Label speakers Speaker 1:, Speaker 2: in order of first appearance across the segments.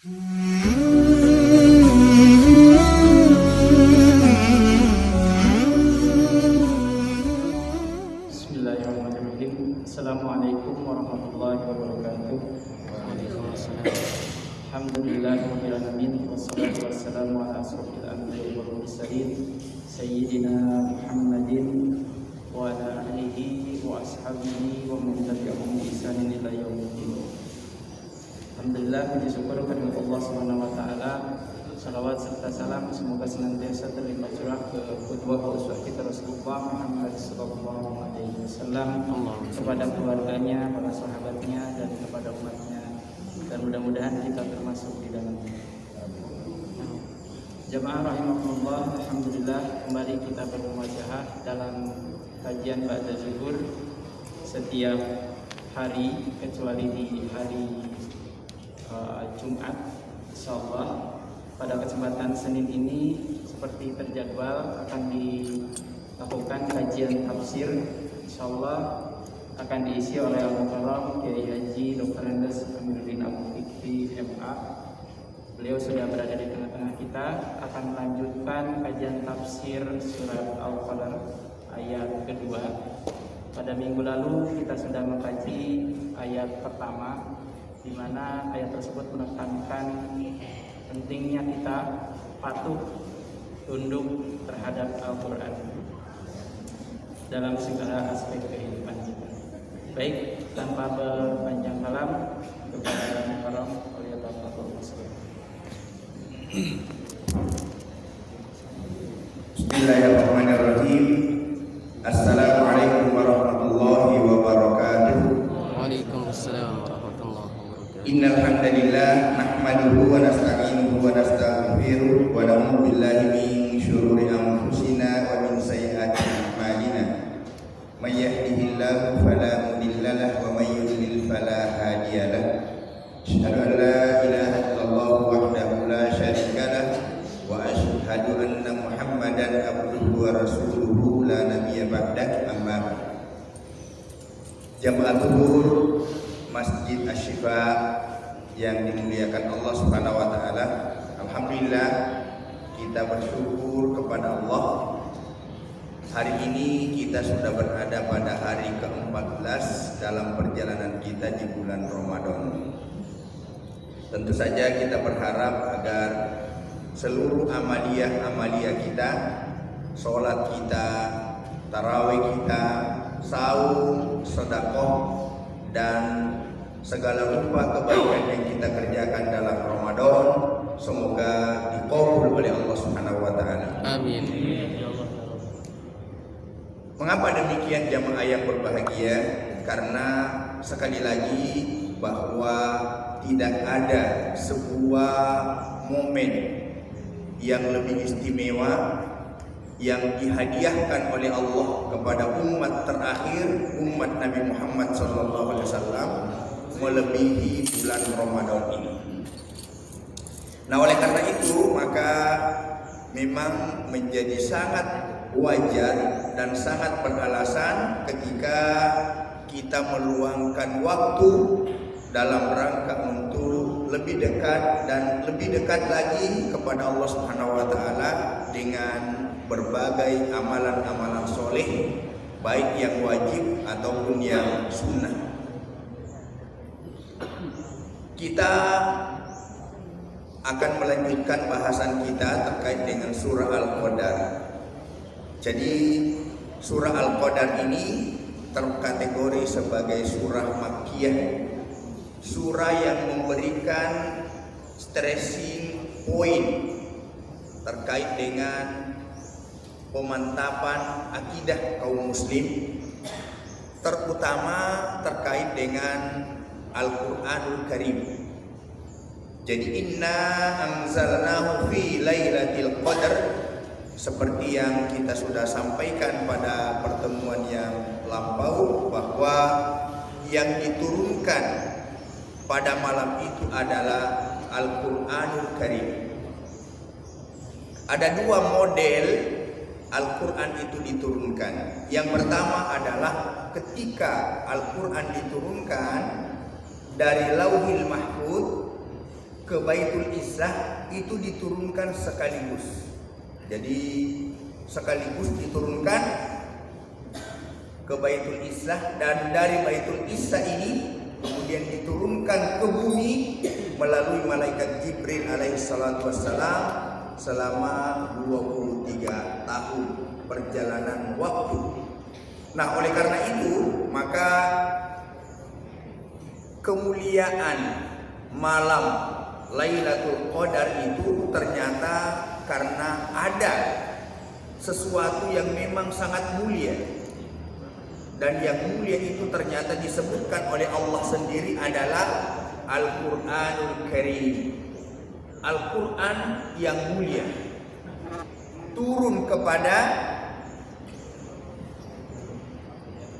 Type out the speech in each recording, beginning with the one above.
Speaker 1: Bismillahirrahmanirrahim. Assalamualaikum warahmatullahi wabarakatuh. Alhamdulillahirabbil alamin wassalatu wassalamu ala asrofil anbiya'i wal mursalin sayyidina Muhammadin wa ala alihi wa ashabihi wa man tabi'ahum bi ihsanin ila yaumiddin. Alhamdulillah, puji syukur kepada Allah Subhanahu wa taala. Salawat serta salam semoga senantiasa terlimpah curah ke qudwah uswah kita Rasulullah Muhammad sallallahu alaihi wasallam, kepada keluarganya, para sahabatnya, dan kepada umatnya, dan mudah-mudahan kita termasuk di dalamnya. Jamaah rahimakumullah, alhamdulillah kembali kita bermuajahah dalam kajian ba'da zuhur setiap hari kecuali di hari Jumat insyaallah. Pada kesempatan Senin ini seperti terjadwal akan dilakukan kajian tafsir, insyaallah akan diisi oleh Al-Mukarram Kiai Haji Dr. Andes Amiruddin Abu Fikri MA. Beliau sudah berada di tengah-tengah kita, akan melanjutkan kajian tafsir surat Al-Qadar ayat kedua. Pada minggu lalu kita sudah mengkaji ayat pertama, di mana ayat tersebut menekankan pentingnya kita patuh tunduk terhadap Al-Quran dalam segala aspek kehidupan kita. Baik, tanpa berpanjang kalam, kepada Mukarram oleh Bapak Muslim.
Speaker 2: Bismillahirrahmanirrahim. Assalamualaikum warahmatullahi wabarakatuh.
Speaker 3: Waalaikumsalam warahmatullahi wabarakatuh.
Speaker 2: Innal hamdalillah nahmaduhu wa nasta'inuhu wa nastaghfiruh wa na'udzu billahi min shururi anfusina wa min sayyiati a'malina. May yahdihillahu fala mudilla lahu wa may yudlil fala hadiya lahu. Asyhadu an la ilaha illallah wahdahu la syarika lahu wa asyhadu anna Muhammadan abduhu wa rasuluhu la nabiyya ba'dah, amma ba'd. Jamaah zuhur Masjid Asy-Syifa yang dimuliakan Allah Subhanahu wa taala. Alhamdulillah kita bersyukur kepada Allah. Hari ini kita sudah berada pada hari ke-14 dalam perjalanan kita di bulan Ramadan. Tentu saja kita berharap agar seluruh amaliyah kita, sholat kita, tarawih kita, saum, sedekah, dan segala rupa kebaikan yang kita kerjakan dalam Ramadan semoga dikabul oleh Allah Subhanahu wa taala.
Speaker 3: Amin.
Speaker 2: Mengapa demikian jamaah yang berbahagia? Karena sekali lagi bahwa tidak ada sebuah momen yang lebih istimewa yang dihadiahkan oleh Allah kepada umat terakhir, umat Nabi Muhammad SAW, melebihi bulan Ramadan ini. Nah, oleh karena itu maka memang menjadi sangat wajar dan sangat beralasan ketika kita meluangkan waktu dalam rangka untuk lebih dekat dan lebih dekat lagi kepada Allah Subhanahu wa taala dengan berbagai amalan-amalan soleh, baik yang wajib ataupun yang sunnah. Kita akan melanjutkan bahasan kita terkait dengan surah Al-Qadar. Jadi surah Al-Qadar ini terkategori sebagai surah Makkiyah, surah yang memberikan stressing point terkait dengan pemantapan akidah kaum muslim, terutama terkait dengan Al-Qur'anul Karim. Jadi inna anzalnahu fi lailatul qadar, seperti yang kita sudah sampaikan pada pertemuan yang lampau, bahwa yang diturunkan pada malam itu adalah Al-Qur'anul Karim. Ada dua model Al-Quran itu diturunkan. Yang pertama adalah ketika Al-Quran diturunkan dari Lauhil Mahfuz ke Baitul Izzah itu diturunkan sekaligus. Jadi sekaligus diturunkan ke Baitul Izzah, dan dari Baitul Izzah ini kemudian diturunkan ke bumi melalui malaikat Jibril alaihi salatu wassalam selama 23 tahun perjalanan waktu. Nah, oleh karena itu maka kemuliaan malam Lailatul Qadar itu ternyata karena ada sesuatu yang memang sangat mulia, dan yang mulia itu ternyata disebutkan oleh Allah sendiri adalah Al-Quranul Karim. Al-Quran yang mulia turun kepada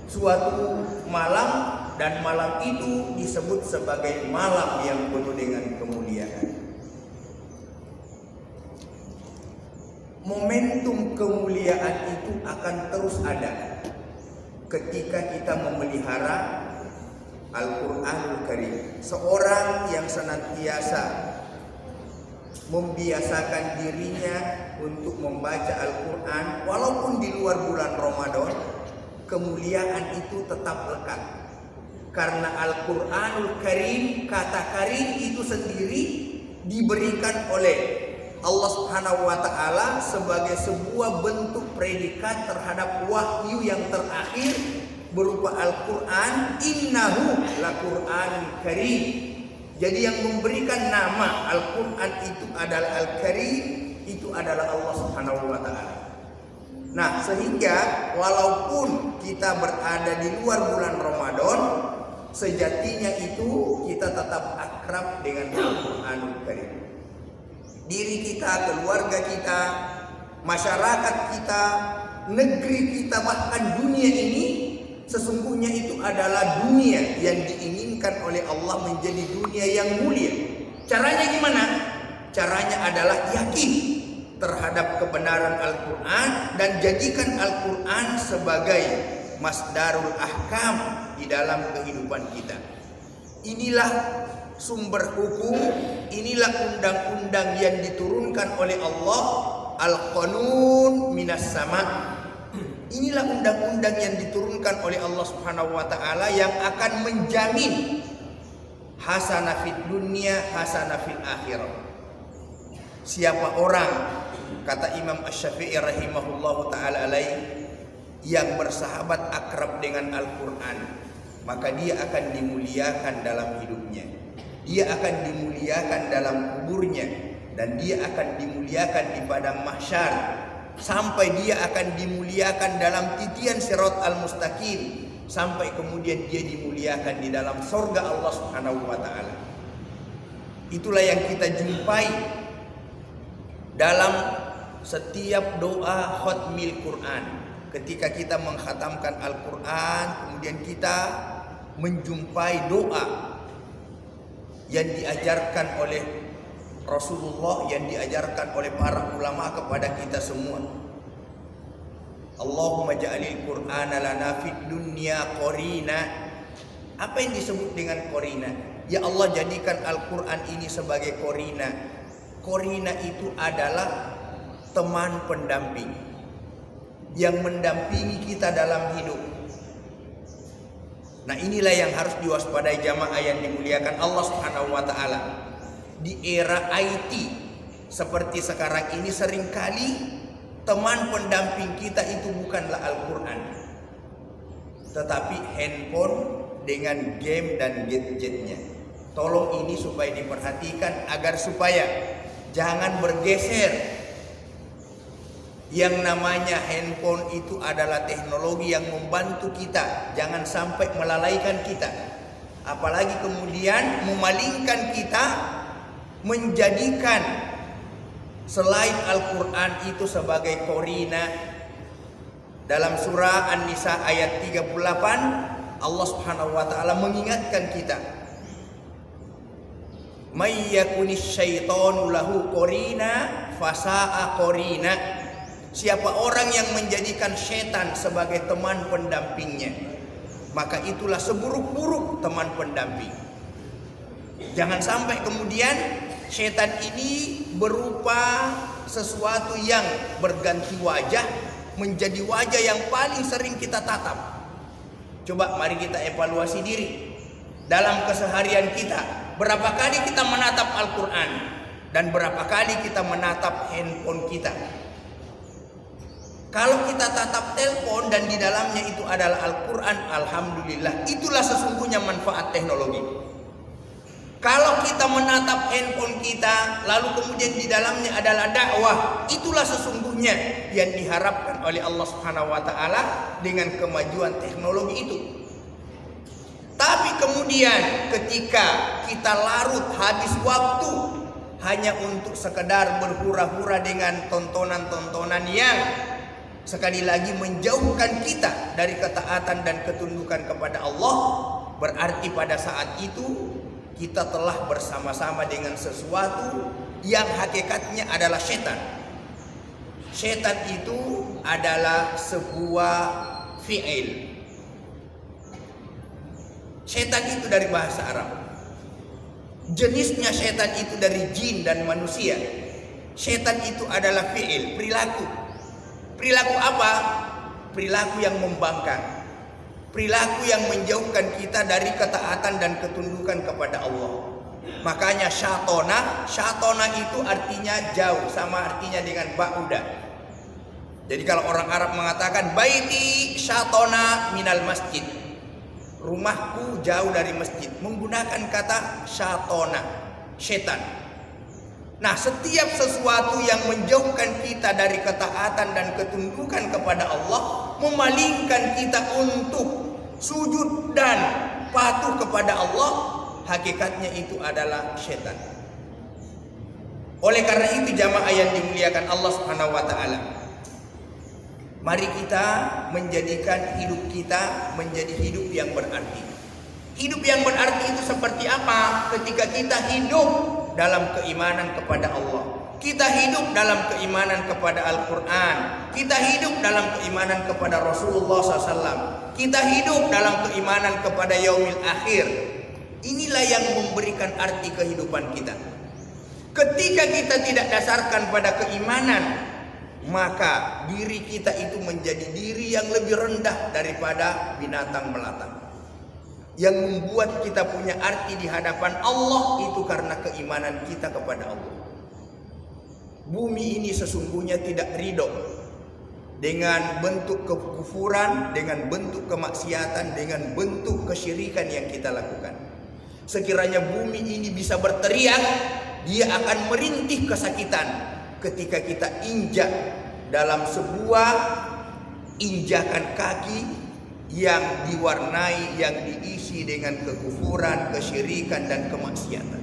Speaker 2: suatu malam, dan malam itu disebut sebagai malam yang penuh dengan kemuliaan. Momentum kemuliaan itu akan terus ada ketika kita memelihara Al-Quranul Karim. Seorang yang senantiasa membiasakan dirinya untuk membaca Al-Quran walaupun di luar bulan Ramadan, kemuliaan itu tetap lekat. Karena Al-Quranul Karim, kata Karim itu sendiri diberikan oleh Allah Subhanahu wa Ta'ala sebagai sebuah bentuk predikat terhadap wahyu yang terakhir berupa Al-Quran. Innahu la-Quranul Karim. Jadi yang memberikan nama Al-Quran itu adalah Al-Karim, itu adalah Allah Subhanahu wa Ta'ala. Nah, sehingga walaupun kita berada di luar bulan Ramadan, sejatinya itu kita tetap akrab dengan Al-Quranul Karim. Diri kita, keluarga kita, masyarakat kita, negeri kita, bahkan dunia ini sesungguhnya itu adalah dunia yang diinginkan oleh Allah menjadi dunia yang mulia. Caranya gimana? Caranya adalah yakin terhadap kebenaran Al-Quran dan jadikan Al-Quran sebagai masdarul ahkam di dalam kehidupan kita. Inilah sumber hukum, inilah undang-undang yang diturunkan oleh Allah, Al-Qanun minas sama. Inilah undang-undang yang diturunkan oleh Allah Subhanahu wa Ta'ala yang akan menjamin hasanah fid dunya, hasanah fil akhirah. Siapa orang, kata Imam Asy-Syafi'i rahimahullahu ta'ala alaih, yang bersahabat akrab dengan Al-Quran, maka dia akan dimuliakan dalam hidupnya, dia akan dimuliakan dalam kuburnya, dan dia akan dimuliakan di padang mahsyar, sampai dia akan dimuliakan dalam titian Sirat al-Mustaqim, sampai kemudian dia dimuliakan di dalam surga Allah Subhanahu wa Ta'ala. Itulah yang kita jumpai dalam setiap doa khatmil Quran. Ketika kita mengkhatamkan Al-Quran, kemudian kita menjumpai doa yang diajarkan oleh Rasulullah, yang diajarkan oleh para ulama kepada kita semua. Allahumma ja'alil Qur'ana lana fid dunya qarina. Apa yang disebut dengan qarina? Ya Allah, jadikan Al-Quran ini sebagai qarina. Qarina itu adalah teman pendamping yang mendampingi kita dalam hidup. Nah, inilah yang harus diwaspadai jamaah yang dimuliakan Allah Subhanahu wa Ta'ala. Di era IT seperti sekarang ini, seringkali teman pendamping kita itu bukanlah Al-Quran, tetapi handphone dengan game dan gadgetnya. Tolong ini supaya diperhatikan agar supaya jangan bergeser. Yang namanya handphone itu adalah teknologi yang membantu kita, jangan sampai melalaikan kita. Apalagi kemudian memalingkan kita, menjadikan selain Al-Quran itu sebagai qarina. Dalam surah An-Nisa ayat 38, Allah Subhanahu wa Ta'ala mengingatkan kita, may yakunis syaitanu lahu qarina fasa'a qarina. Siapa orang yang menjadikan setan sebagai teman pendampingnya, maka itulah seburuk-buruk teman pendamping. Jangan sampai kemudian setan ini berupa sesuatu yang berganti wajah menjadi wajah yang paling sering kita tatap. Coba mari kita evaluasi diri dalam keseharian kita. Berapa kali kita menatap Al-Quran dan berapa kali kita menatap handphone kita. Kalau kita tatap telepon dan di dalamnya itu adalah Al-Quran, alhamdulillah, itulah sesungguhnya manfaat teknologi. Kalau kita menatap handphone kita, lalu kemudian di dalamnya adalah dakwah, itulah sesungguhnya yang diharapkan oleh Allah Subhanahu wa Ta'ala dengan kemajuan teknologi itu. Tapi kemudian ketika kita larut habis waktu hanya untuk sekedar berhura-hura dengan tontonan-tontonan yang sekali lagi menjauhkan kita dari ketaatan dan ketundukan kepada Allah, berarti pada saat itu kita telah bersama-sama dengan sesuatu yang hakikatnya adalah setan. Setan itu adalah sebuah fi'il. Setan itu dari bahasa Arab. Jenisnya setan itu dari jin dan manusia. Setan itu adalah fi'il, perilaku. Perilaku apa? Perilaku yang membangkang. Perilaku yang menjauhkan kita dari ketaatan dan ketundukan kepada Allah. Makanya syatona itu artinya jauh, sama artinya dengan ba'uda. Jadi kalau orang Arab mengatakan baiti syatona minal masjid, rumahku jauh dari masjid, menggunakan kata syatona, setan. Nah, setiap sesuatu yang menjauhkan kita dari ketaatan dan ketundukan kepada Allah, memalingkan kita untuk sujud dan patuh kepada Allah, hakikatnya itu adalah setan. Oleh karena itu jamaah yang dimuliakan Allah Subhanahu wa Ta'ala, mari kita menjadikan hidup kita menjadi hidup yang berarti. Hidup yang berarti itu seperti apa? Ketika kita hidup dalam keimanan kepada Allah, kita hidup dalam keimanan kepada Al-Quran, kita hidup dalam keimanan kepada Rasulullah SAW, kita hidup dalam keimanan kepada yaumil akhir. Inilah yang memberikan arti kehidupan kita. Ketika kita tidak dasarkan pada keimanan, maka diri kita itu menjadi diri yang lebih rendah daripada binatang melata. Yang membuat kita punya arti di hadapan Allah itu karena keimanan kita kepada Allah. Bumi ini sesungguhnya tidak ridho dengan bentuk kekufuran, dengan bentuk kemaksiatan, dengan bentuk kesyirikan yang kita lakukan. Sekiranya bumi ini bisa berteriak, dia akan merintih kesakitan ketika kita injak dalam sebuah injakan kaki yang diwarnai, yang diisi dengan kekufuran, kesyirikan dan kemaksiatan.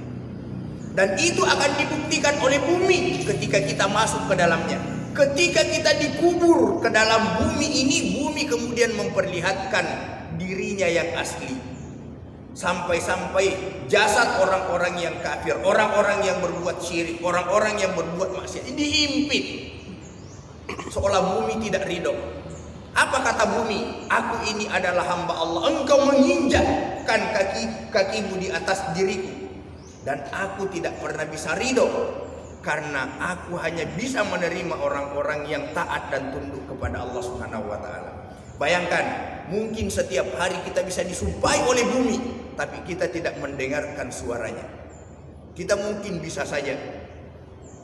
Speaker 2: Dan itu akan dibuktikan oleh bumi ketika kita masuk ke dalamnya. Ketika kita dikubur ke dalam bumi ini, bumi kemudian memperlihatkan dirinya yang asli. Sampai-sampai jasad orang-orang yang kafir, orang-orang yang berbuat syirik, orang-orang yang berbuat maksiat dihimpit, seolah bumi tidak ridho. Apa kata bumi? Aku ini adalah hamba Allah. Engkau menginjakkan kakimu di atas diriku, dan aku tidak pernah bisa ridho, karena aku hanya bisa menerima orang-orang yang taat dan tunduk kepada Allah Subhanahu wa Ta'ala. Bayangkan, mungkin setiap hari kita bisa disumpahi oleh bumi, tapi kita tidak mendengarkan suaranya. Kita mungkin bisa saja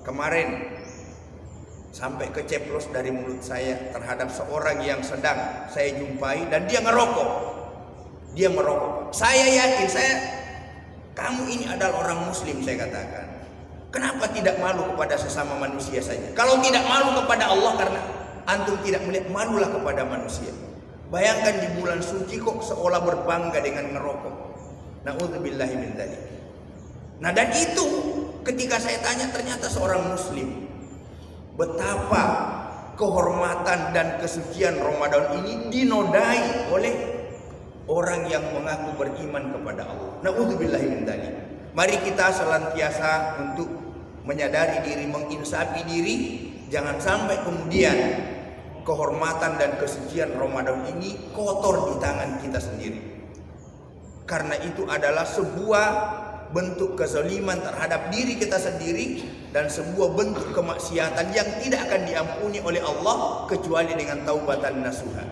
Speaker 2: kemarin sampai keceplos dari mulut saya terhadap seorang yang sedang saya jumpai dan dia ngerokok. Dia merokok. Saya yakin, kamu ini adalah orang muslim, saya katakan. Kenapa tidak malu kepada sesama manusia saja? Kalau tidak malu kepada Allah karena antum tidak melihat, malulah kepada manusia. Bayangkan di bulan suci kok seolah berbangga dengan ngerokok. Na'udzubillahi min dzalik. Nah, dan itu ketika saya tanya, ternyata seorang muslim. Betapa kehormatan dan kesucian Ramadan ini dinodai oleh orang yang mengaku beriman kepada Allah. Na'udzubillahi min dzalik. Mari kita senantiasa untuk menyadari diri, menginsafi diri, jangan sampai kemudian kehormatan dan kesucian Ramadan ini kotor di tangan kita sendiri. Karena itu adalah sebuah bentuk kezaliman terhadap diri kita sendiri dan sebuah bentuk kemaksiatan yang tidak akan diampuni oleh Allah kecuali dengan taubatan nasuha.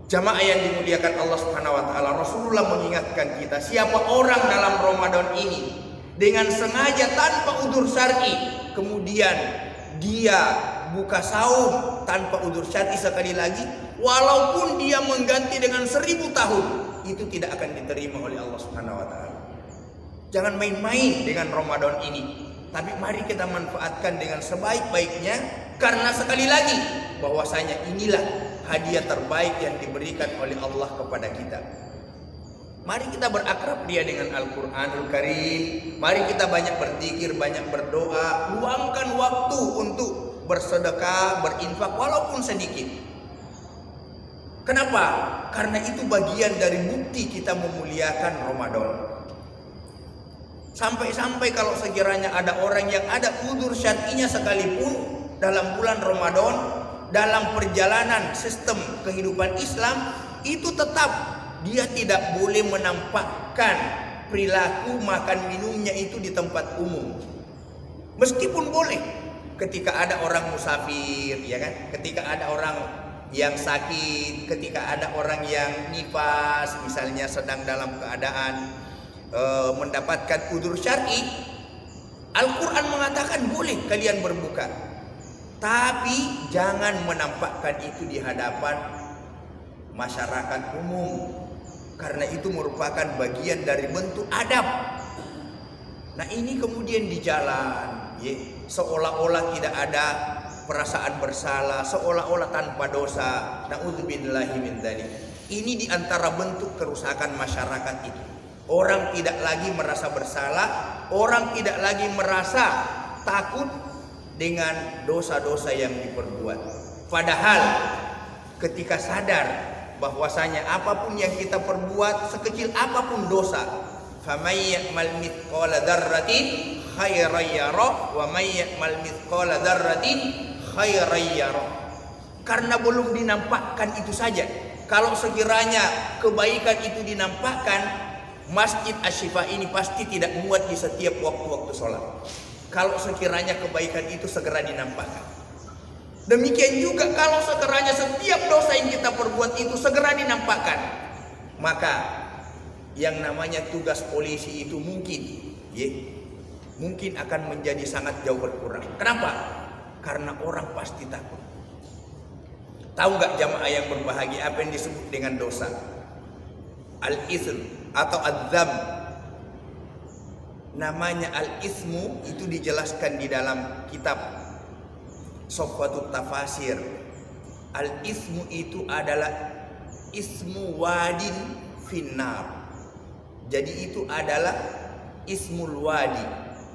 Speaker 2: Jamaah yang dimuliakan Allah Subhanahu wa taala, Rasulullah mengingatkan kita, siapa orang dalam Ramadan ini dengan sengaja tanpa udzur syar'i kemudian dia buka saum tanpa udzur syar'i sekali lagi, walaupun dia mengganti dengan 1000 tahun, itu tidak akan diterima oleh Allah Subhanahu wa taala. Jangan main-main dengan Ramadan ini, tapi mari kita manfaatkan dengan sebaik-baiknya, karena sekali lagi bahwasanya inilah hadiah terbaik yang diberikan oleh Allah kepada kita. Mari kita berakrab dia dengan Al-Quranul Karim. Mari kita banyak berzikir, banyak berdoa, luangkan waktu untuk bersedekah, berinfak walaupun sedikit. Kenapa? Karena itu bagian dari bukti kita memuliakan Ramadan. Sampai-sampai kalau sekiranya ada orang yang ada udzur syar'inya sekalipun dalam bulan Ramadan, dalam perjalanan sistem kehidupan Islam, itu tetap dia tidak boleh menampakkan perilaku makan minumnya itu di tempat umum. Meskipun boleh ketika ada orang musafir, ya kan? Ketika ada orang yang sakit, ketika ada orang yang nifas misalnya sedang dalam keadaan mendapatkan udzur syar'i, Al-Quran mengatakan boleh kalian berbuka, tapi jangan menampakkan itu di hadapan masyarakat umum, karena itu merupakan bagian dari bentuk adab. Nah ini kemudian di jalan, ya, seolah-olah tidak ada perasaan bersalah, seolah-olah tanpa dosa. Na'udzubillahi min dzalik. Ini di antara bentuk kerusakan masyarakat itu. Orang tidak lagi merasa bersalah, orang tidak lagi merasa takut dengan dosa-dosa yang diperbuat. Padahal ketika sadar bahwasanya apapun yang kita perbuat, sekecil apapun dosa, famay ya'mal mithqala dzarratin khairan yarah wa may ya'mal mithqala dzarratin khairan yarah. Karena belum dinampakkan itu saja. Kalau sekiranya kebaikan itu dinampakkan, Masjid Asy-Syifa ini pasti tidak muat di setiap waktu-waktu sholat. Kalau sekiranya kebaikan itu segera dinampakkan. Demikian juga kalau sekiranya setiap dosa yang kita perbuat itu segera dinampakkan, maka yang namanya tugas polisi itu mungkin akan menjadi sangat jauh berkurang. Kenapa? Karena orang pasti takut. Tahu nggak jamaah yang berbahagia apa yang disebut dengan dosa? Al-ism atau adzam. Namanya al-ismu itu dijelaskan di dalam kitab Sofwatut Tafasir. Al-ismu itu adalah ismu wadin finnar. Jadi itu adalah ismul wadi,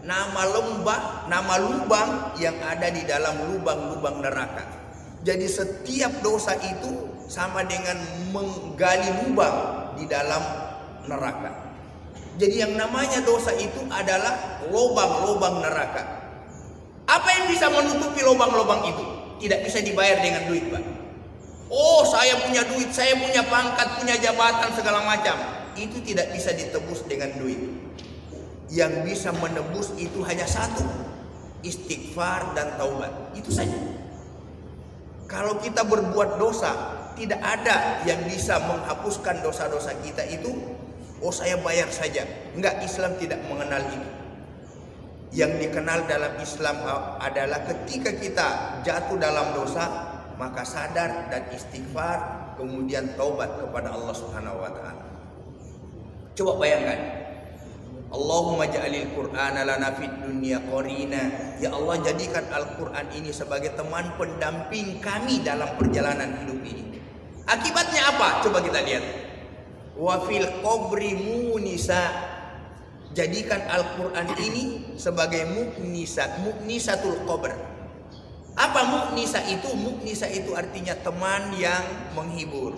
Speaker 2: nama lembah, nama lubang yang ada di dalam lubang-lubang neraka. Jadi setiap dosa itu sama dengan menggali lubang di dalam neraka. Jadi yang namanya dosa itu adalah lubang-lubang neraka. Apa yang bisa menutupi lubang-lubang itu? Tidak bisa dibayar dengan duit, Pak. Oh, saya punya duit, saya punya pangkat, punya jabatan segala macam. Itu tidak bisa ditebus dengan duit. Yang bisa menebus itu hanya satu, istighfar dan taubat. Itu saja. Kalau kita berbuat dosa, tidak ada yang bisa menghapuskan dosa-dosa kita itu. Oh, saya bayar saja. Enggak, Islam tidak mengenal itu. Yang dikenal dalam Islam adalah ketika kita jatuh dalam dosa, maka sadar dan istighfar, kemudian taubat kepada Allah Subhanahu wa taala. Coba bayangkan, Allahumma ja'alil Qur'ana lana fid dunya qarina. Ya Allah, jadikan Al-Qur'an ini sebagai teman pendamping kami dalam perjalanan hidup ini. Akibatnya apa? Coba kita lihat. Wa fil qabri munisa. Jadikan Al-Quran ini sebagai muknisatul qabr. Apa muknisa itu? Muknisa itu artinya teman yang menghibur.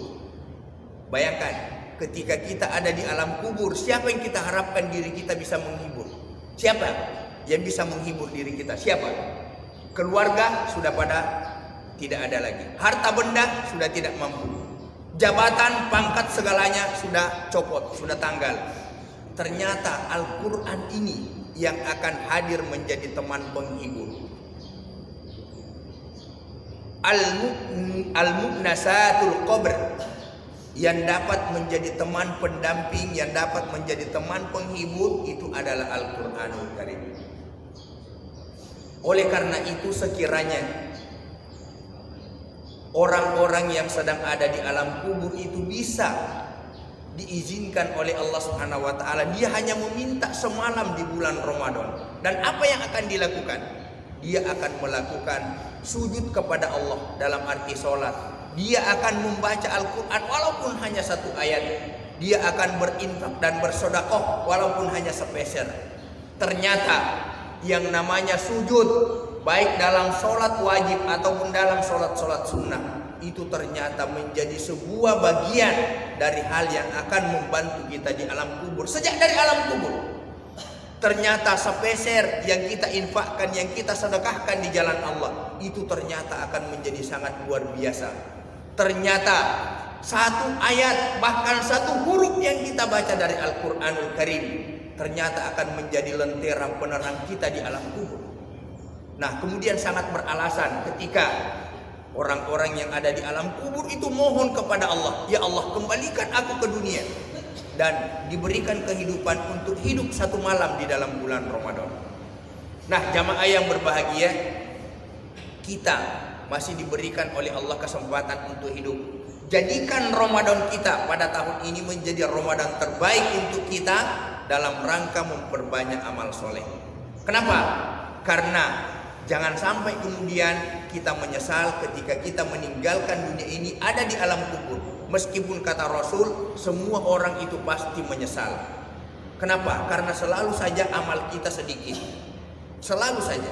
Speaker 2: Bayangkan, ketika kita ada di alam kubur, siapa yang kita harapkan diri kita bisa menghibur? Siapa yang bisa menghibur diri kita? Siapa? Keluarga sudah pada tidak ada lagi. Harta benda sudah tidak mampu. Jabatan, pangkat segalanya sudah copot, sudah tanggal. ternyata Al-Quran ini yang akan hadir menjadi teman penghibur. Al-Mu'nasatul Qabr, yang dapat menjadi teman pendamping, yang dapat menjadi teman penghibur, itu adalah Al-Quranul Karim. Oleh karena itu, sekiranya orang-orang yang sedang ada di alam kubur itu bisa diizinkan oleh Allah Subhanahu wa taala, dia hanya meminta semalam di bulan Ramadan, dan apa yang akan dilakukan? Dia akan melakukan sujud kepada Allah dalam arti sholat. Dia akan membaca Al-Quran walaupun hanya satu ayat. Dia akan berinfak dan bersedekah walaupun hanya sepeser. Ternyata yang namanya sujud, baik dalam sholat wajib ataupun dalam sholat sunnah, itu ternyata menjadi sebuah bagian dari hal yang akan membantu kita di alam kubur. Sejak dari alam kubur, ternyata sepeser yang kita infakkan, yang kita sedekahkan di jalan Allah, itu ternyata akan menjadi sangat luar biasa. Ternyata satu ayat, bahkan satu huruf yang kita baca dari Al-Quranul Karim, ternyata akan menjadi lentera penerang kita di alam kubur. Nah, kemudian sangat beralasan ketika orang-orang yang ada di alam kubur itu mohon kepada Allah, ya Allah, kembalikan aku ke dunia dan diberikan kehidupan untuk hidup satu malam di dalam bulan Ramadan. Nah, jamaah yang berbahagia, kita masih diberikan oleh Allah kesempatan untuk hidup. Jadikan Ramadan kita pada tahun ini menjadi Ramadan terbaik untuk kita dalam rangka memperbanyak amal soleh. Kenapa? Karena jangan sampai kemudian kita menyesal ketika kita meninggalkan dunia ini, ada di alam kubur. Meskipun kata Rasul, semua orang itu pasti menyesal. Kenapa? Karena selalu saja amal kita sedikit. Selalu saja.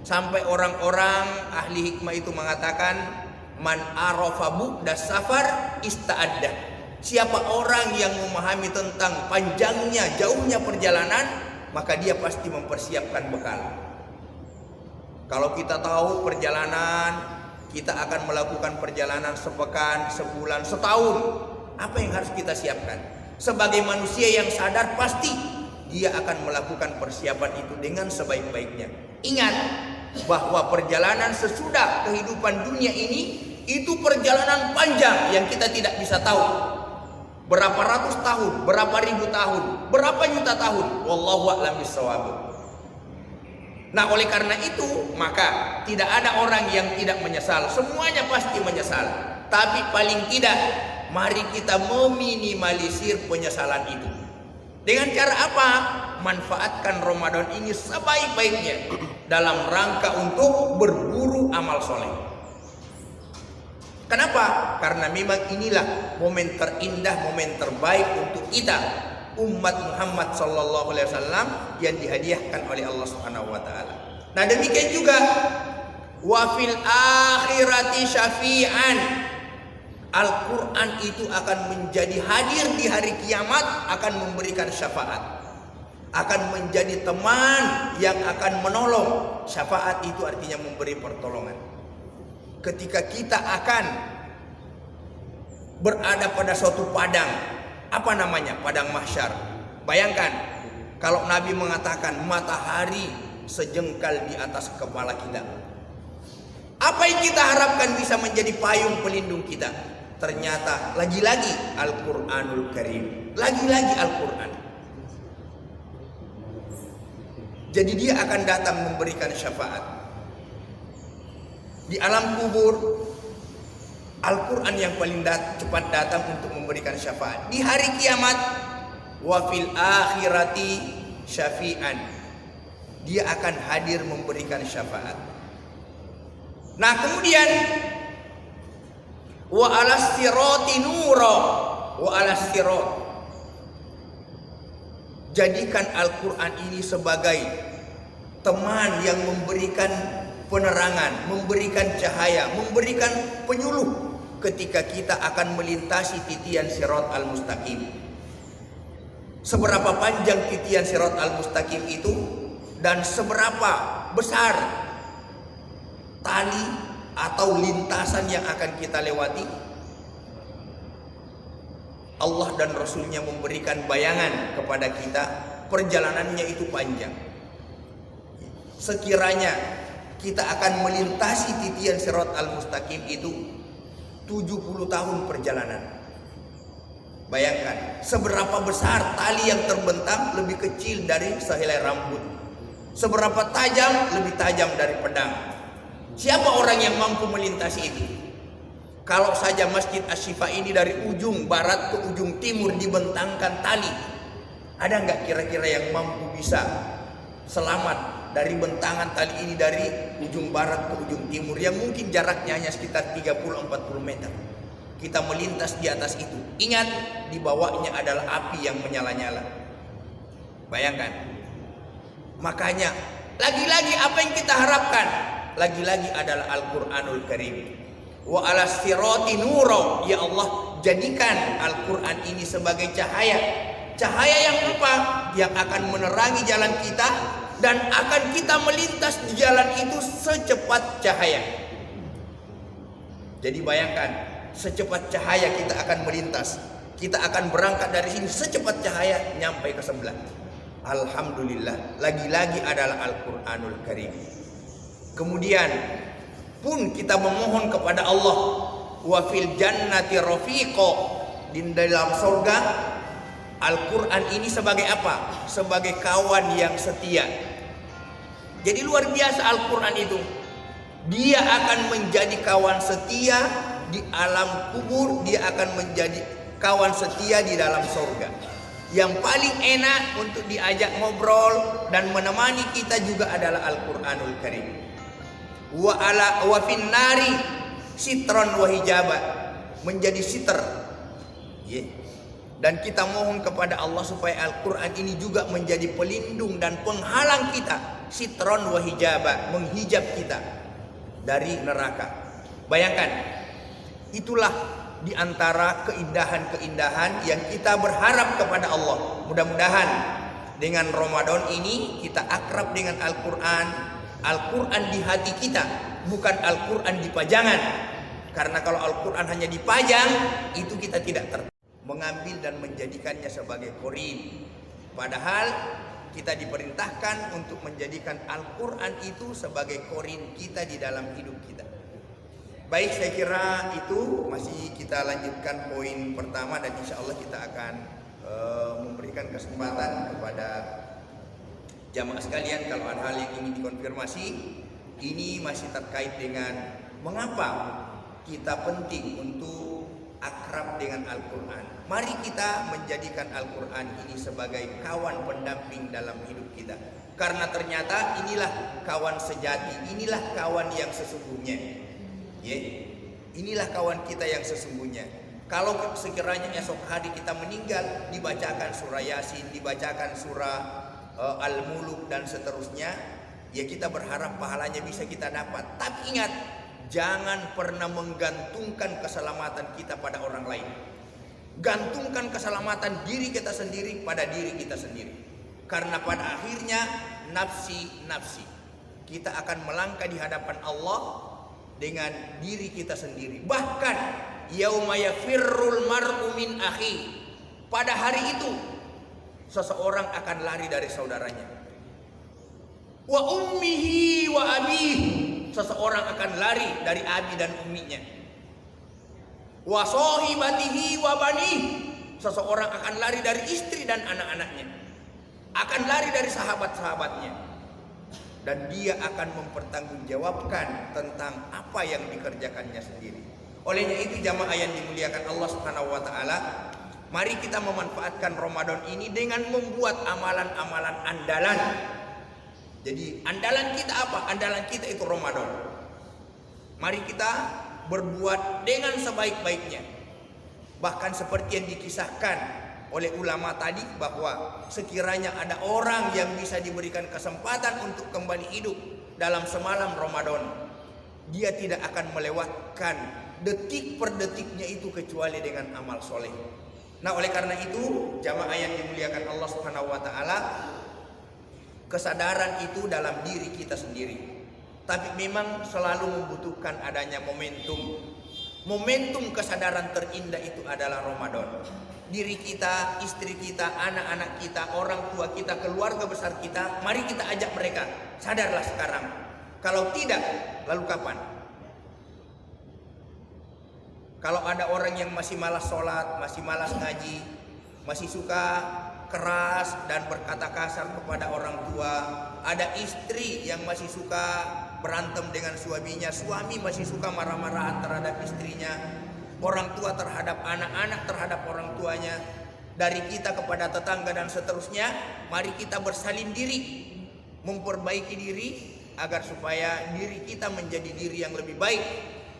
Speaker 2: Sampai orang-orang ahli hikmah itu mengatakan, man arafa bu'das safar ista'addah. Siapa orang yang memahami tentang panjangnya, jauhnya perjalanan, maka dia pasti mempersiapkan bekal. Kalau kita tahu perjalanan, kita akan melakukan perjalanan sepekan, sebulan, setahun, apa yang harus kita siapkan? Sebagai manusia yang sadar, pasti dia akan melakukan persiapan itu dengan sebaik-baiknya. Ingat bahwa perjalanan sesudah kehidupan dunia ini itu perjalanan panjang yang kita tidak bisa tahu. Berapa ratus tahun, berapa ribu tahun, berapa juta tahun, wallahu a'lam bishawab. Nah, oleh karena itu, maka tidak ada orang yang tidak menyesal. Semuanya pasti menyesal. Tapi paling tidak, mari kita meminimalisir penyesalan itu. Dengan cara apa? Manfaatkan Ramadan ini sebaik-baiknya dalam rangka untuk berburu amal soleh. Kenapa? Karena memang inilah momen terindah, momen terbaik untuk kita, umat Muhammad sallallahu alaihi wasallam, yang dihadiahkan oleh Allah Subhanahu wa taala. Nah, demikian juga wa fil akhirati syafi'an. Al-Quran itu akan menjadi hadir di hari kiamat, akan memberikan syafaat, akan menjadi teman yang akan menolong. Syafaat itu artinya memberi pertolongan. Ketika kita akan berada pada suatu padang, apa namanya? Padang mahsyar. Bayangkan kalau Nabi mengatakan matahari sejengkal di atas kepala kita. Apa yang kita harapkan bisa menjadi payung pelindung kita? Ternyata lagi-lagi Al-Quranul Karim, lagi-lagi Al-Quran. Jadi dia akan datang memberikan syafaat. Di alam kubur, Al-Quran yang paling cepat datang untuk memberikan syafaat. Di hari kiamat, wa fil akhirati syafi'an, dia akan hadir memberikan syafaat. Nah, kemudian wa alas sirati nura, wa alas sirat. Jadikan Al-Quran ini sebagai teman yang memberikan penerangan, memberikan cahaya, memberikan penyuluh ketika kita akan melintasi titian sirat al-mustaqim. Seberapa panjang titian sirat al-mustaqim itu dan seberapa besar tali atau lintasan yang akan kita lewati. Allah dan Rasulnya memberikan bayangan kepada kita, perjalanannya itu panjang. Sekiranya kita akan melintasi titian Sirat al-Mustaqim itu 70 tahun perjalanan. Bayangkan seberapa besar tali yang terbentang, lebih kecil dari sehelai rambut. Seberapa tajam, lebih tajam dari pedang. Siapa orang yang mampu melintasi itu? Kalau saja Masjid Asy-Syifa ini dari ujung barat ke ujung timur dibentangkan tali, ada nggak kira-kira yang mampu bisa selamat dari bentangan tali ini dari ujung barat ke ujung timur yang mungkin jaraknya hanya sekitar 30-40 meter? Kita melintas di atas itu. Ingat, di bawahnya adalah api yang menyala-nyala. Bayangkan. Makanya lagi-lagi apa yang kita harapkan? Lagi-lagi adalah Al-Qur'anul Karim. Wa ala sirati nura, ya Allah, jadikan Al-Qur'an ini sebagai cahaya. Cahaya yang apa? Yang akan menerangi jalan kita dan akan kita melintas di jalan itu secepat cahaya. Jadi bayangkan, secepat cahaya kita akan melintas. Kita akan berangkat dari sini secepat cahaya nyampe ke sebelah. Alhamdulillah, lagi-lagi adalah Al-Qur'anul Karim. Kemudian pun kita memohon kepada Allah, wa fil jannati rafiqo, di dalam surga Al-Quran ini sebagai apa? Sebagai kawan yang setia. Jadi luar biasa Al-Quran itu. Dia akan menjadi kawan setia di alam kubur, dia akan menjadi kawan setia di dalam surga. Yang paling enak untuk diajak ngobrol dan menemani kita juga adalah Al-Quranul Karim. Wa fin nari sitron wa hijaba, menjadi siter. Dan kita mohon kepada Allah supaya Al-Quran ini juga menjadi pelindung dan penghalang kita, sitron wa hijaba, menghijab kita dari neraka. Bayangkan, itulah di antara keindahan-keindahan yang kita berharap kepada Allah. Mudah-mudahan dengan Ramadan ini kita akrab dengan Al-Quran. Al-Quran di hati kita, bukan Al-Quran di pajangan. Karena kalau Al-Quran hanya dipajang, itu kita tidak mengambil dan menjadikannya sebagai korin. Padahal kita diperintahkan untuk menjadikan Al-Quran itu sebagai korin kita di dalam hidup kita. Baik, saya kira itu masih kita lanjutkan poin pertama, dan insya Allah kita akan memberikan kesempatan kepada jamaah sekalian kalau ada hal yang ingin dikonfirmasi. Ini masih terkait dengan mengapa kita penting untuk akrab dengan Al-Quran. Mari kita menjadikan Al-Quran ini sebagai kawan pendamping dalam hidup kita. Karena ternyata inilah kawan sejati, inilah kawan yang sesungguhnya. Inilah kawan kita yang sesungguhnya. Kalau sekiranya esok hari kita meninggal, dibacakan surah Yasin, dibacakan surah Al-Muluk dan seterusnya, ya kita berharap pahalanya bisa kita dapat. Tapi ingat, jangan pernah menggantungkan keselamatan kita pada orang lain. Gantungkan keselamatan diri kita sendiri pada diri kita sendiri. Karena pada akhirnya nafsi kita akan melangkah di hadapan Allah dengan diri kita sendiri. Bahkan yauma yafirrul mar'u min akhi, pada hari itu seseorang akan lari dari saudaranya. Wa ummihi wa abihi, seseorang akan lari dari abi dan umminya. Wa sahibatihi wa banihi, seseorang akan lari dari istri dan anak-anaknya. Akan lari dari sahabat-sahabatnya. Dan dia akan mempertanggungjawabkan tentang apa yang dikerjakannya sendiri. Olehnya itu jamaah yang dimuliakan Allah Subhanahu wa taala, mari kita memanfaatkan Ramadan ini dengan membuat amalan-amalan andalan. Jadi andalan kita apa? Andalan kita itu Ramadan. Mari kita berbuat dengan sebaik-baiknya. Bahkan seperti yang dikisahkan oleh ulama tadi, bahwa sekiranya ada orang yang bisa diberikan kesempatan untuk kembali hidup dalam semalam Ramadan, dia tidak akan melewatkan detik per detiknya itu kecuali dengan amal soleh. Nah, oleh karena itu jamaah yang dimuliakan Allah Subhanahu wa taala, kesadaran itu dalam diri kita sendiri. Tapi memang selalu membutuhkan adanya momentum. Momentum kesadaran terindah itu adalah Ramadan. Diri kita, istri kita, anak-anak kita, orang tua kita, keluarga besar kita, mari kita ajak mereka, sadarlah sekarang. Kalau tidak, lalu kapan? Kalau ada orang yang masih malas sholat, masih malas ngaji, masih suka keras dan berkata kasar kepada orang tua, ada istri yang masih suka berantem dengan suaminya, suami masih suka marah-marah terhadap istrinya, orang tua terhadap anak-anak terhadap orang tuanya, dari kita kepada tetangga dan seterusnya. Mari kita bersalin diri, memperbaiki diri agar supaya diri kita menjadi diri yang lebih baik,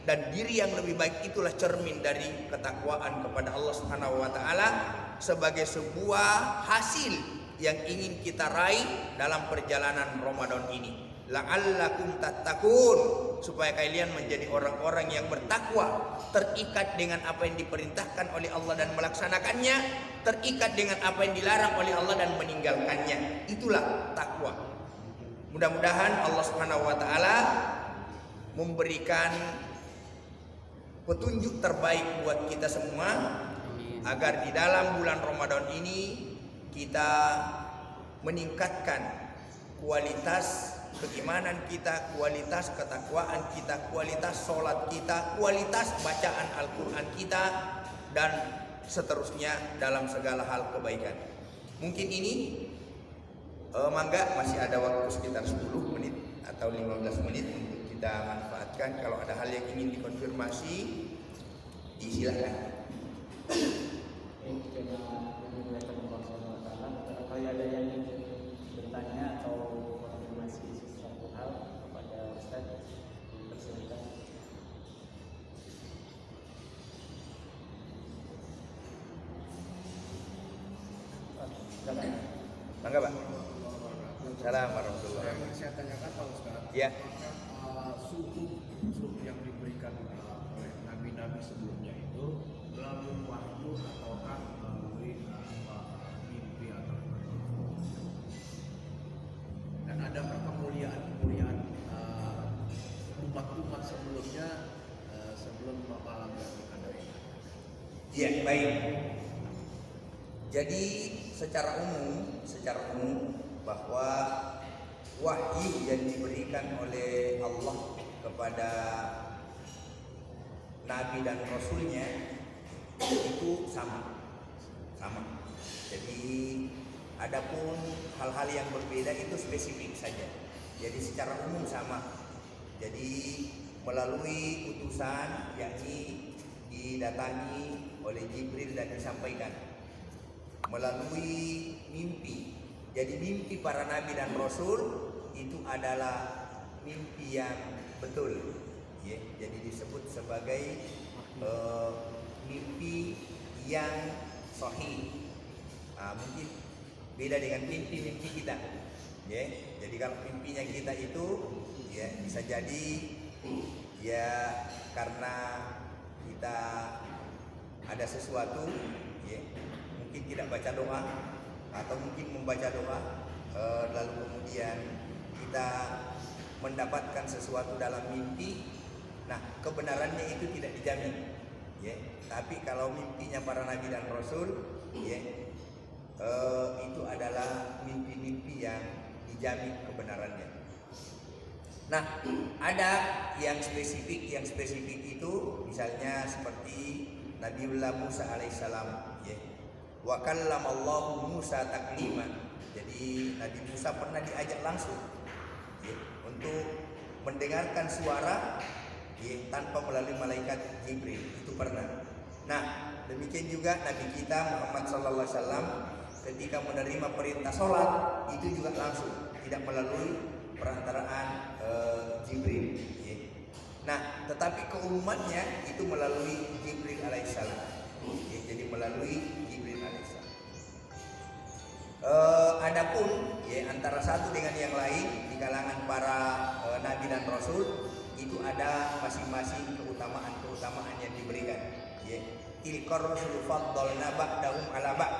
Speaker 2: dan diri yang lebih baik itulah cermin dari ketakwaan kepada Allah Subhanahu wa taala sebagai sebuah hasil yang ingin kita raih dalam perjalanan Ramadan ini. La'allakum tattaqun, supaya kalian menjadi orang-orang yang bertakwa, terikat dengan apa yang diperintahkan oleh Allah dan melaksanakannya, terikat dengan apa yang dilarang oleh Allah dan meninggalkannya. Itulah takwa. Mudah-mudahan Allah Subhanahu wa taala memberikan petunjuk terbaik buat kita semua, agar di dalam bulan Ramadan ini kita meningkatkan kualitas keimanan kita, kualitas ketakwaan kita, kualitas sholat kita, kualitas bacaan Al-Quran kita, dan seterusnya dalam segala hal kebaikan. Mungkin ini mangga masih ada waktu sekitar 10 menit atau 15 menit untuk kita manfaatkan. Kalau ada hal yang ingin dikonfirmasi, disilakan.
Speaker 1: Kalau ada yang bertanya atau konfirmasi sesuatu hal kepada Ustaz, persilakan.
Speaker 2: Mangga Pak. Assalamualaikum warahmatullahi
Speaker 4: Yang saya tanyakan Pak Ustaz,
Speaker 2: Ya.
Speaker 4: suhu yang diberikan oleh nabi-nabi sebelumnya itu melalui wahyu ataukah melalui mimpi atau dan adakah kemuliaan umat-umat sebelumnya sebelum malam Qadar ini?
Speaker 2: Iya, baik. Jadi secara umum bahwa wahyu yang diberikan oleh Allah kepada Nabi dan Rasulnya itu sama. Jadi adapun hal-hal yang berbeda itu spesifik saja. Jadi secara umum sama. Jadi melalui utusan, yakni didatangi oleh Jibril dan disampaikan. Melalui mimpi. Jadi mimpi para nabi dan rasul itu adalah mimpi yang betul, ya. Jadi disebut sebagai mimpi yang sahih. Mungkin beda dengan mimpi kita, ya. Jadi kalau mimpinya kita itu, ya bisa jadi ya karena kita ada sesuatu, ya, mungkin tidak baca doa atau mungkin membaca doa, lalu kemudian kita mendapatkan sesuatu dalam mimpi. Nah, kebenarannya itu tidak dijamin, ya. Tapi kalau mimpinya para nabi dan rasul, ya, itu adalah mimpi-mimpi yang dijamin kebenarannya. Nah, ada yang spesifik itu misalnya seperti Nabiullah Musa alaihissalam, ya. Wa kallamallahu Musa taklima. Jadi Nabi Musa pernah diajak langsung, ya, untuk mendengarkan suara, ya, tanpa melalui malaikat Jibril, itu pernah. Nah, demikian juga Nabi kita Muhammad SAW ketika menerima perintah sholat itu juga langsung, tidak melalui perantaraan Jibril, ya. Nah, tetapi keumumannya itu melalui Jibril alaihissalam, ya, jadi melalui Jibril alaihissalam. Adapun, ya, antara satu dengan yang lain di kalangan para nabi dan rasul itu ada masing-masing keutamaan yang diberikan, ya. Tilkar rusul faddalna ba'dahum ala ba'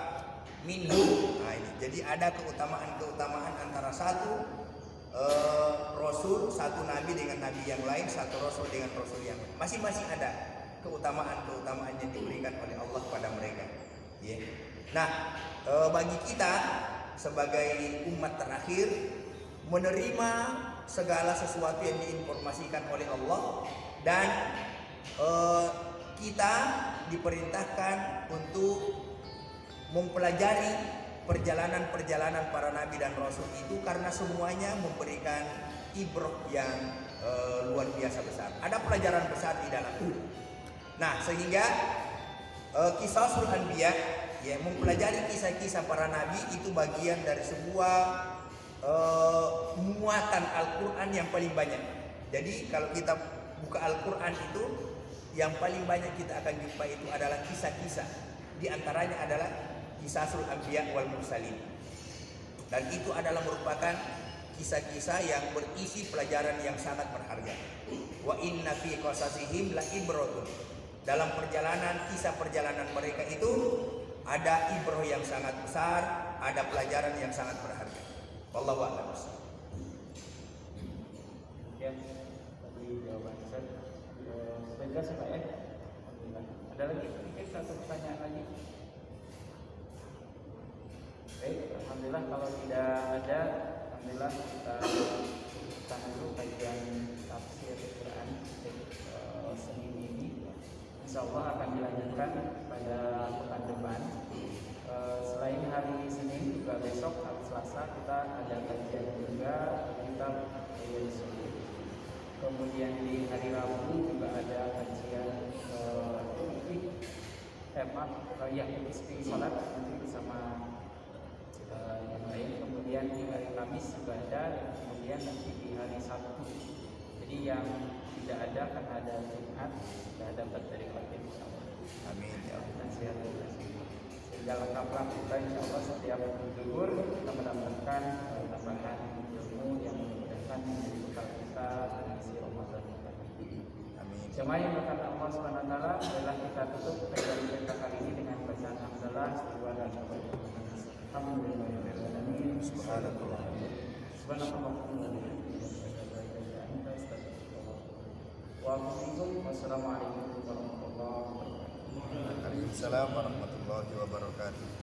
Speaker 2: minhum. Nah, ini jadi ada keutamaan antara satu rasul, satu nabi dengan nabi yang lain, satu rasul dengan rasul yang lain. Masing-masing ada keutamaan-keutamaan yang diberikan oleh Allah pada mereka. Ya. Nah, bagi kita sebagai umat terakhir menerima segala sesuatu yang diinformasikan oleh Allah, dan kita diperintahkan untuk mempelajari perjalanan-perjalanan para nabi dan rasul itu, karena semuanya memberikan ibrah yang luar biasa besar. Ada pelajaran besar di dalam itu. Nah, sehingga Qisasul Anbiya, ya, mempelajari kisah-kisah para nabi itu bagian dari sebuah muatan Al-Quran yang paling banyak. Jadi kalau kita buka Al-Quran itu, yang paling banyak kita akan jumpa itu adalah kisah-kisah. Di antaranya adalah Qisasul Anbiya wal Mursalin. Dan itu adalah merupakan kisah-kisah yang berisi pelajaran yang sangat berharga. Wa inna fi qasasihim la ibratun. Dalam perjalanan, kisah perjalanan mereka itu ada ibrah yang sangat besar, ada pelajaran yang sangat berharga. Wallahu a'lam.
Speaker 1: Ya, tadi jawaban Ustaz. Sudah jelas ya Pak ya? Alhamdulillah. Ada lagi? Mungkin satu pertanyaan lagi. Baik, alhamdulillah. Kalau tidak ada, alhamdulillah kita dulu kajian tafsir Quran Senin ini. Insya Allah akan dilanjutkan pada pekan depan. Selain hari Senin, juga besok hari Selasa kita ada kajian juga kitab Riyadhus Shalihin. Kemudian di hari Rabu juga ada kajian istri salat nanti bersama yang lain. Kemudian di hari Kamis juga ada, dan kemudian nanti di hari Sabtu. Jadi yang tidak ada karena ada Jumat sudah dapat dari khatim insyaallah.
Speaker 2: Amin ya Allah.
Speaker 1: Nasihat sehingga lengkaplah kita insyaallah setiap zuhur kita mendapatkan tambahan ilmu yang memudahkan menjadi bekal kita mengisi Ramadan kita.
Speaker 2: Amin.
Speaker 1: Jemaah yang berkat Allah Subhanahu wa taala, adalah kita tutup kajian kita kali ini dengan bacaan hamdalah dan alhamdulillah.
Speaker 2: Subhanallah.
Speaker 1: Wassalamualaikum warahmatullahi wabarakatuh.
Speaker 2: Waalaikumsalam warahmatullahi wabarakatuh.